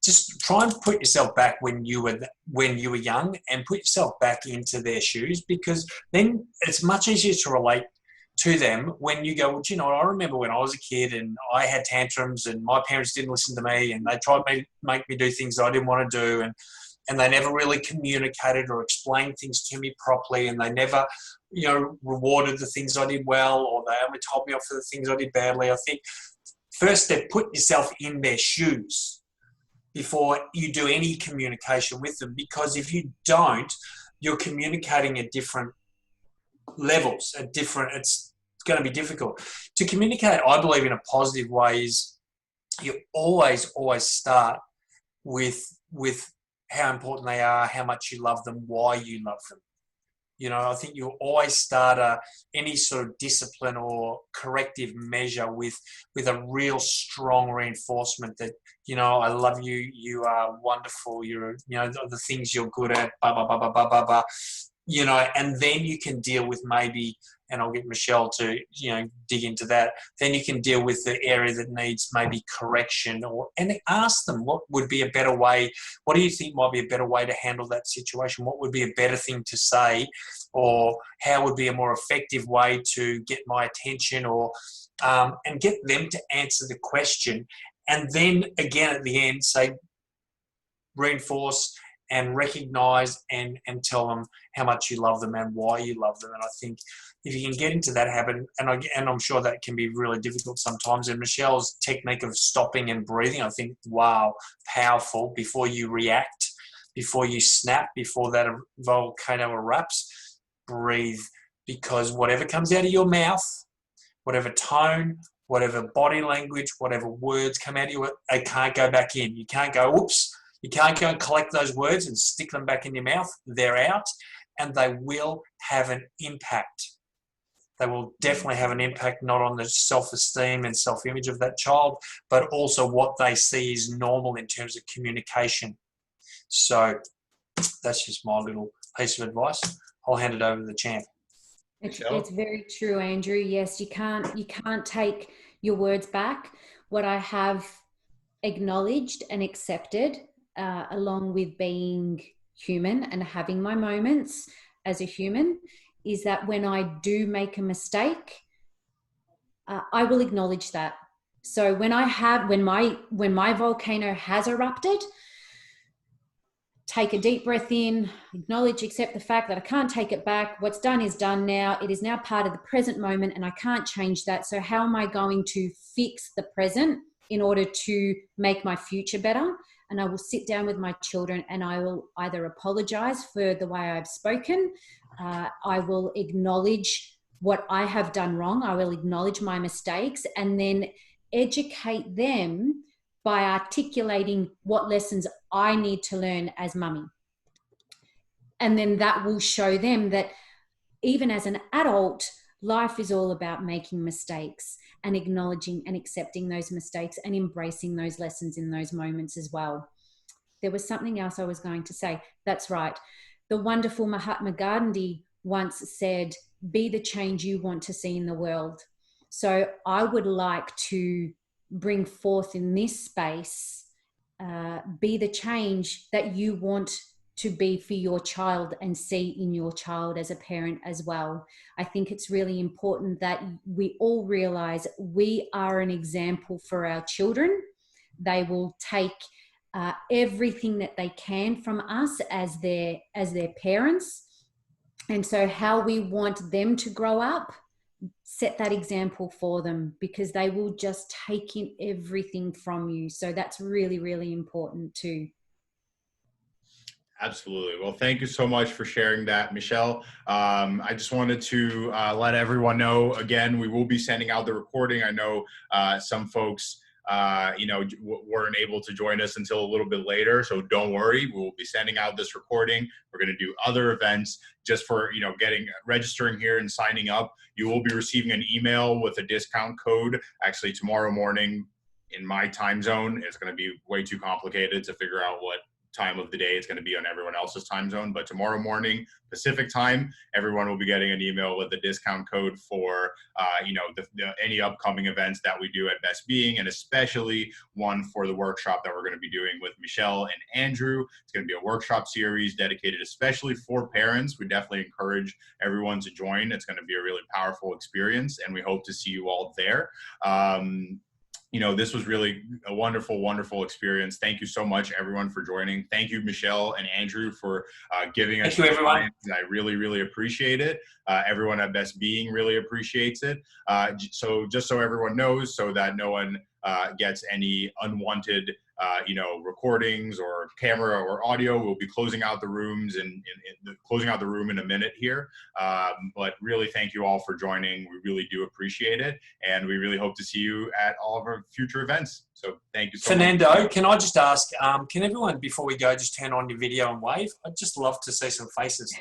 just try and put yourself back when you were young, and put yourself back into their shoes, because then it's much easier to relate to them when you go, well, I remember when I was a kid and I had tantrums and my parents didn't listen to me, and they tried to make me do things that I didn't want to do, and they never really communicated or explained things to me properly, and they never, rewarded the things I did well, or they only told me off for the things I did badly. I think first step, put yourself in their shoes before you do any communication with them, because if you don't, you're communicating at different levels, it's going to be difficult to communicate. I believe in a positive way is you always start with how important they are, how much you love them, why you love them. I think you always start any sort of discipline or corrective measure with a real strong reinforcement that, I love you, you are wonderful, you're, the things you're good at, blah, blah, blah, blah, blah, blah, blah. And then you can deal with maybe and I'll get Michelle to, dig into that. Then you can deal with the area that needs maybe correction, and ask them what would be a better way. What do you think might be a better way to handle that situation? What would be a better thing to say, or how would be a more effective way to get my attention, or and get them to answer the question. And then again at the end, say, reinforce and recognize and tell them how much you love them and why you love them. And I think if you can get into that habit, and I'm sure that can be really difficult sometimes, and Michelle's technique of stopping and breathing, I think, wow, powerful. Before you react, before you snap, before that volcano erupts, breathe, because whatever comes out of your mouth, whatever tone, whatever body language, whatever words come out of you, they can't go back in. You can't go, oops. You can't go and collect those words and stick them back in your mouth. They're out, and they will have an impact. They will definitely have an impact, not on the self-esteem and self-image of that child, but also what they see is normal in terms of communication. So that's just my little piece of advice. I'll hand it over to the champ. It's very true, Andrew. Yes, you can't take your words back. What I have acknowledged and accepted, along with being human and having my moments as a human, is that when I do make a mistake, I will acknowledge that. So when my volcano has erupted, take a deep breath in, acknowledge, accept the fact that I can't take it back. What's done is done now. It is now part of the present moment, and I can't change that. So how am I going to fix the present in order to make my future better? And I will sit down with my children, and I will either apologize for the way I've spoken. I will acknowledge what I have done wrong. I will acknowledge my mistakes, and then educate them by articulating what lessons I need to learn as mummy. And then that will show them that even as an adult, life is all about making mistakes and acknowledging and accepting those mistakes and embracing those lessons in those moments as well. There was something else I was going to say. That's right. The wonderful Mahatma Gandhi once said, be the change you want to see in the world. So I would like to bring forth in this space, be the change that you want to be for your child and see in your child as a parent as well. I think it's really important that we all realize we are an example for our children. They will take everything that they can from us as their parents. And so how we want them to grow up, set that example for them, because they will just take in everything from you. So that's really, really important too. Absolutely. Well, thank you so much for sharing that, Michelle. I just wanted to let everyone know, again, we will be sending out the recording. I know some folks weren't able to join us until a little bit later. So don't worry, we will be sending out this recording. We're going to do other events just for, registering here and signing up. You will be receiving an email with a discount code actually tomorrow morning in my time zone. It's going to be way too complicated to figure out what time of the day it's going to be on everyone else's time zone, but tomorrow morning Pacific time, everyone will be getting an email with a discount code for any upcoming events that we do at Best Being, and especially one for the workshop that we're going to be doing with Michelle and Andrew. It's going to be a workshop series dedicated especially for parents. We definitely encourage everyone to join. It's going to be a really powerful experience, and we hope to see you all there. This was really a wonderful, wonderful experience. Thank you so much, everyone, for joining. Thank you, Michelle and Andrew, for giving us your time. I really, really appreciate it. Everyone at Best Being really appreciates it. So just so everyone knows, so that no one gets any unwanted recordings or camera or audio, we'll be closing out the rooms and closing out the room in a minute here. But really, thank you all for joining. We really do appreciate it, and we really hope to see you at all of our future events. So thank you so much. Fernando, can I just ask, can everyone, before we go, just turn on your video and wave? I'd just love to see some faces.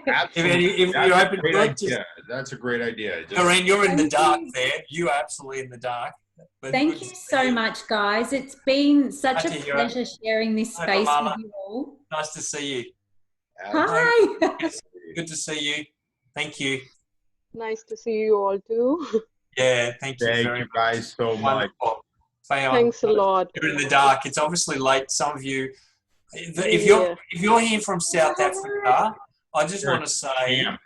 Absolutely. If you're open to it, that's a great idea. Doreen, you're in the dark there. You are absolutely in the dark. But thank you so much, guys. It's been such a pleasure sharing this space with you all. Nice to see you. Hi. Good to see you. Thank you. Nice to see you all too. Yeah, thank you Thank very you much. guys so much. Wonderful. Fayon, Thanks a lot. you're in the dark. It's obviously late. Some of you, if you're here from South Africa, I just want to say Yeah.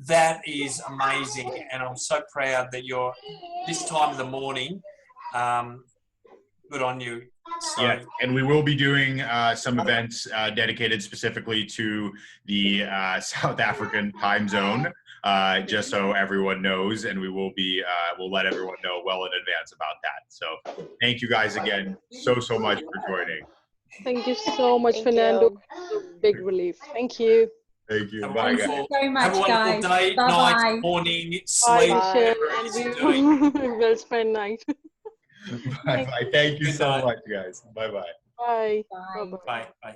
that is amazing, and I'm so proud that you're this time of the morning. Good on you. So, Yeah, and we will be doing some events dedicated specifically to the South African time zone, just so everyone knows, and we will be we'll let everyone know well in advance about that. So, thank you guys again so much for joining. Thank you so much, Thank Fernando. you. It's a big relief. Thank you. Thank you. have a Bye, guys. wonderful, so much, have a wonderful guys. day, Bye-bye. night, morning, Bye, sleep, Michelle, whatever it and is you're doing. you. We'll spend night. Bye. Thank you Good so night. much, guys. Bye. Bye. Bye. Bye-bye. Bye. Bye.